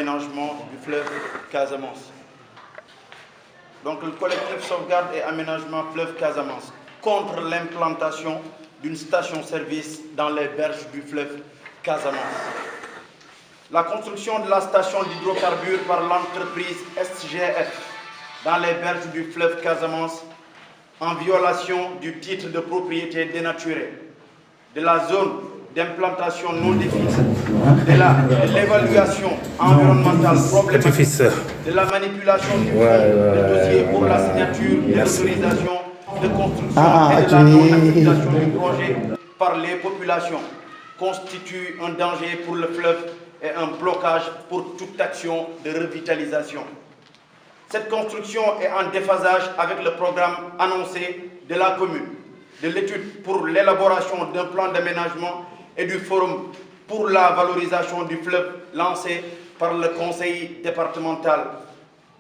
d'aménagement du fleuve Casamance. Donc le collectif Sauvegarde et Aménagement Fleuve Casamance contre l'implantation d'une station-service dans les berges du fleuve Casamance. La construction de la station d'hydrocarbures par l'entreprise SGF dans les berges du fleuve Casamance en violation du titre de propriété dénaturé, de la zone d'implantation non définie, de l'évaluation environnementale problématique, de la manipulation du dossier pour la signature de l'autorisation de construction et de la non-acceptation du projet par les populations constitue un danger pour le fleuve et un blocage pour toute action de revitalisation. Cette construction est en déphasage avec le programme annoncé de la commune, de l'étude pour l'élaboration d'un plan d'aménagement et du forum pour la valorisation du fleuve lancé par le conseil départemental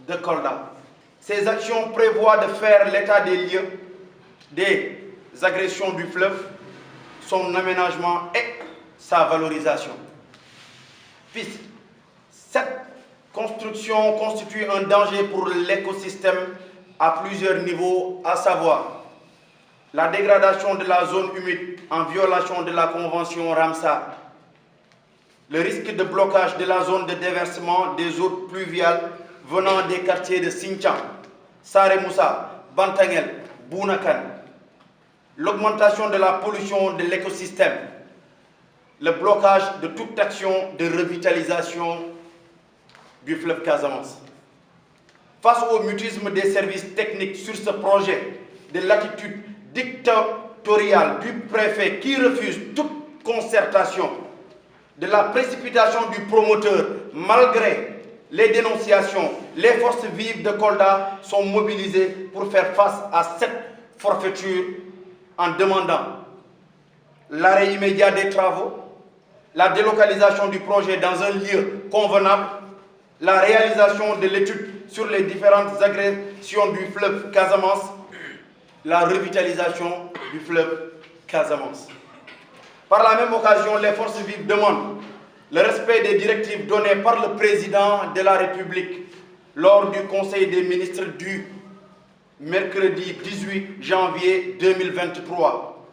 de Kolda. Ces actions prévoient de faire l'état des lieux des agressions du fleuve, son aménagement et sa valorisation. Puis, cette construction constitue un danger pour l'écosystème à plusieurs niveaux, à savoir la dégradation de la zone humide en violation de la convention Ramsar, le risque de blocage de la zone de déversement des eaux pluviales venant des quartiers de Sinthiang, Saré Moussa, Bantangel, Bounakan, l'augmentation de la pollution de l'écosystème, le blocage de toute action de revitalisation du fleuve Casamance. Face au mutisme des services techniques sur ce projet, de l'attitude dictatoriale du préfet qui refuse toute concertation, de la précipitation du promoteur, malgré les dénonciations, les forces vives de Kolda sont mobilisées pour faire face à cette forfaiture en demandant l'arrêt immédiat des travaux, la délocalisation du projet dans un lieu convenable, la réalisation de l'étude sur les différentes agressions du fleuve Casamance, la revitalisation du fleuve Casamance. Par la même occasion, les forces vives demandent le respect des directives données par le président de la République lors du Conseil des ministres du mercredi 18 janvier 2023.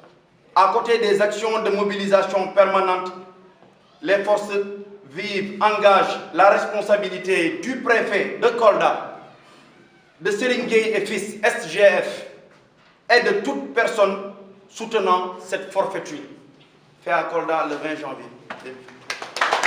À côté des actions de mobilisation permanente, les forces vives engagent la responsabilité du préfet de Kolda, de Seringué et fils SGF et de toute personne soutenant cette forfaiture, fait à Kolda le 20 janvier.